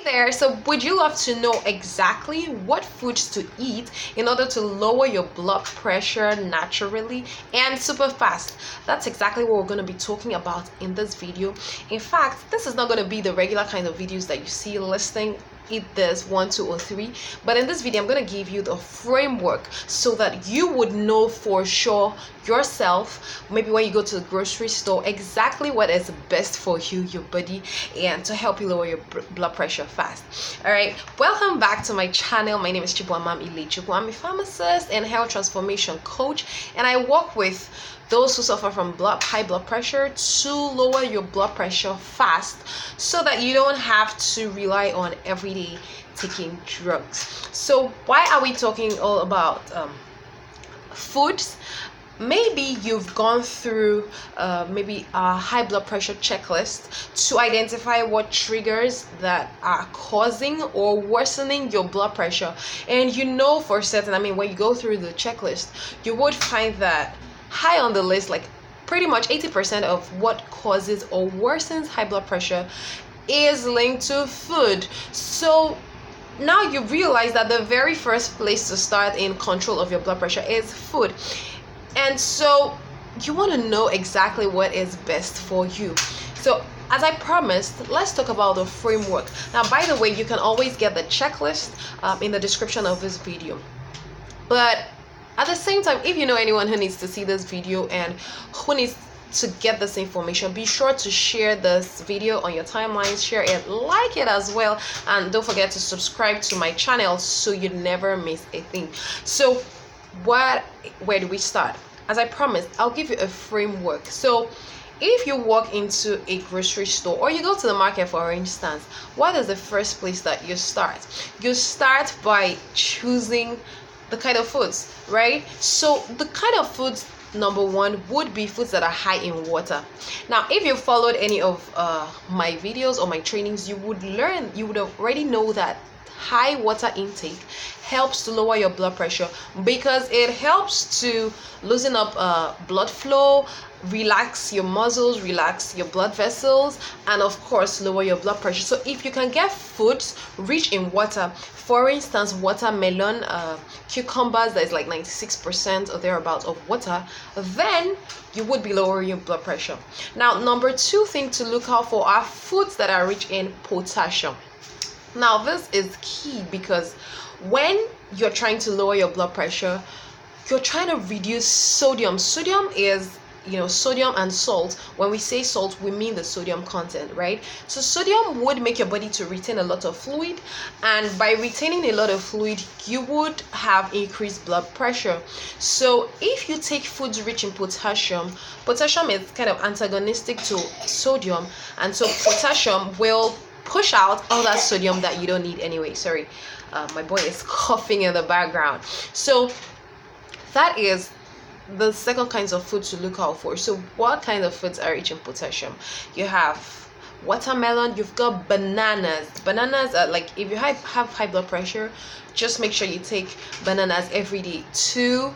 Hey there, so would you love to know exactly what foods to eat in order to lower your blood pressure naturally and super fast? That's exactly what we're going to be talking about in this video. In fact, this is not going to be the regular kind of videos that you see listing eat this 1, 2, or 3, but in this video I'm going to give you the framework so that you would know for sure yourself, maybe when you go to the grocery store, exactly what is best for you, your body, and to help you lower your blood pressure fast. All right, welcome back to my channel. My name is Chibuamam Ilechukwu. I'm a pharmacist and health transformation coach, and I work with those who suffer from high blood pressure to lower your blood pressure fast so that you don't have to rely on everyday taking drugs. So why are we talking all about foods? Maybe you've gone through maybe a high blood pressure checklist to identify what triggers that are causing or worsening your blood pressure, and you know for certain, when you go through the checklist, you would find that high on the list, like pretty much 80% of what causes or worsens high blood pressure is linked to food. So now you realize that the very first place to start in control of your blood pressure is food. And so you want to know exactly what is best for you. So as I promised, let's talk about the framework. Now, by the way, you can always get the checklist in the description of this video. But at the same time, if you know anyone who needs to see this video and who needs to get this information, be sure to share this video on your timelines, share it, like it as well, and don't forget to subscribe to my channel so you never miss a thing. So where do we start? As I promised, I'll give you a framework. So if you walk into a grocery store or you go to the market, for instance, what is the first place that you start? You start by choosing the kind of foods, right? So the kind of foods, number one, would be foods that are high in water. Now, if you followed any of my videos or my trainings, you would already know that high water intake helps to lower your blood pressure because it helps to loosen up blood flow, relax your muscles, relax your blood vessels, and of course lower your blood pressure. So if you can get foods rich in water, for instance watermelon, cucumbers, that is like 96% or thereabouts of water, then you would be lowering your blood pressure. Now, number two thing to look out for are foods that are rich in potassium. Now, this is key because when you're trying to lower your blood pressure, you're trying to reduce sodium. Sodium is, sodium and salt. When we say salt, we mean the sodium content, right? So sodium would make your body to retain a lot of fluid, and by retaining a lot of fluid, you would have increased blood pressure. So if you take foods rich in potassium is kind of antagonistic to sodium, and so potassium will push out all that sodium that you don't need anyway. Sorry, my boy is coughing in the background. So that is the second kinds of food to look out for. So what kind of foods are rich in potassium? You have watermelon, you've got bananas. Bananas are like, if you have high blood pressure, just make sure you take bananas every day, 2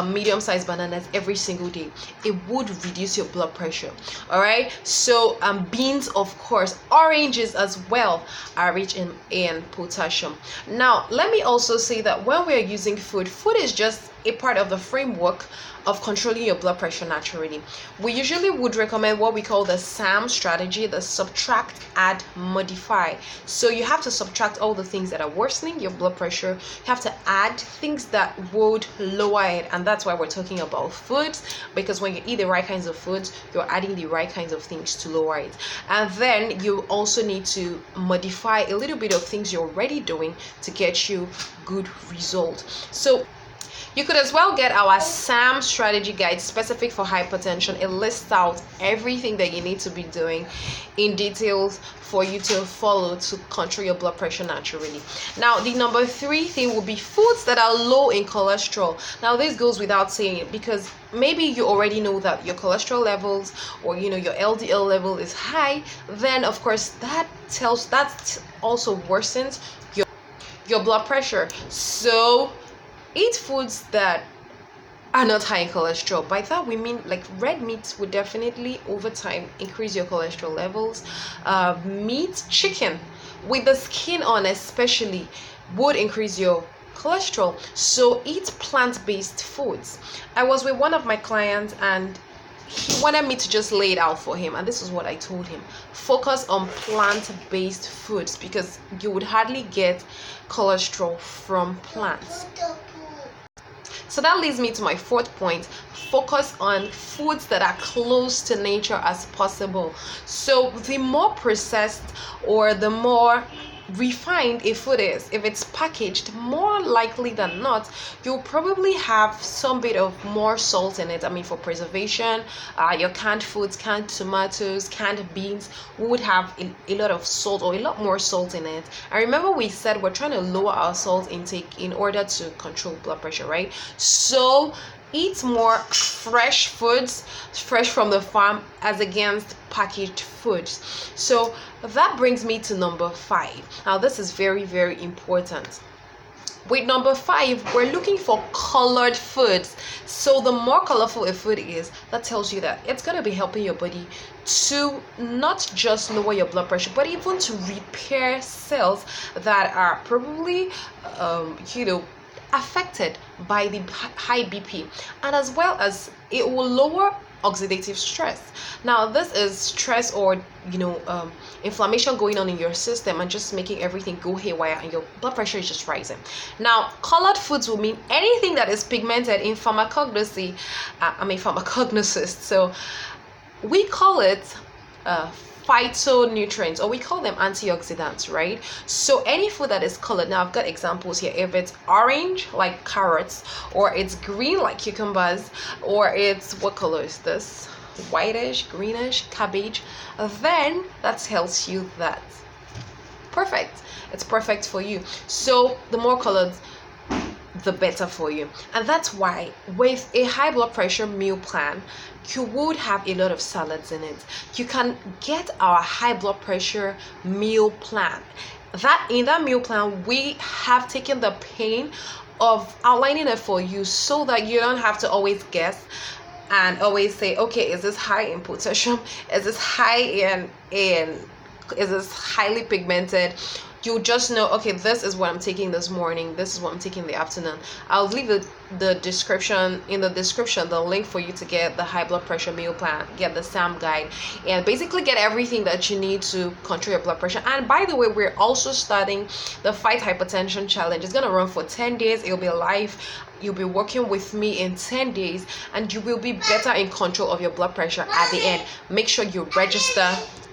medium-sized bananas every single day. It would reduce your blood pressure. All right, so beans, of course, oranges as well are rich in potassium. Now, let me also say that when we are using food is just a part of the framework of controlling your blood pressure naturally. We usually would recommend what we call the SAM strategy, the subtract, add, modify. So you have to subtract all the things that are worsening your blood pressure. You have to add things that would lower it, and that's why we're talking about foods, because when you eat the right kinds of foods, you're adding the right kinds of things to lower it. And then you also need to modify a little bit of things you're already doing to get you good results. So you could as well get our SAM strategy guide specific for hypertension. It lists out everything that you need to be doing in details for you to follow to control your blood pressure naturally. Now, the number 3 thing will be foods that are low in cholesterol. Now, this goes without saying it because maybe you already know that your cholesterol levels or your LDL level is high. Then of course that also worsens your blood pressure. So eat foods that are not high in cholesterol. By that we mean like red meat would definitely over time increase your cholesterol levels. Meat, chicken with the skin on especially, would increase your cholesterol. So eat plant-based foods. I was with one of my clients and he wanted me to just lay it out for him, and this is what I told him: focus on plant-based foods, because you would hardly get cholesterol from plants. So that leads me to my fourth point: focus on foods that are close to nature as possible. So the more processed or the more refined a food is, if it's packaged, more likely than not you'll probably have some bit of more salt in it. I mean, for preservation, your canned foods, canned tomatoes, canned beans would have a lot of salt, or a lot more salt in it. And remember, we said we're trying to lower our salt intake in order to control blood pressure, right? So eat more fresh foods, fresh from the farm, as against packaged foods. So that brings me to number 5. Now this is very, very important. With number 5, we're looking for colored foods. So the more colorful a food is, that tells you that it's going to be helping your body to not just lower your blood pressure, but even to repair cells that are probably affected by the high BP, and as well as it will lower oxidative stress. Now this is stress, or inflammation going on in your system and just making everything go haywire, and your blood pressure is just rising. Now colored foods will mean anything that is pigmented. In pharmacognosy, I'm a pharmacognosist, so we call it phytonutrients, or we call them antioxidants, right? So any food that is colored, now I've got examples here. If it's orange, like carrots, or it's green, like cucumbers, or it's, what color is this, whitish, greenish, cabbage, then that tells you that perfect, it's perfect for you. So the more colored, the better for you. And that's why with a high blood pressure meal plan, you would have a lot of salads in it. You can get our high blood pressure meal plan. That in that meal plan, we have taken the pain of outlining it for you, so that you don't have to always guess and always say, okay, is this high in potassium, is this high in is this highly pigmented. You just know, okay, this is what I'm taking this morning, this is what I'm taking in the afternoon. I'll leave the description, in the description, the link for you to get the high blood pressure meal plan, get the SAM guide, and basically get everything that you need to control your blood pressure. And by the way, we're also starting the Fight Hypertension Challenge. It's gonna run for 10 days. It'll be live. You'll be working with me in 10 days, and you will be better in control of your blood pressure at the end. Make sure you register.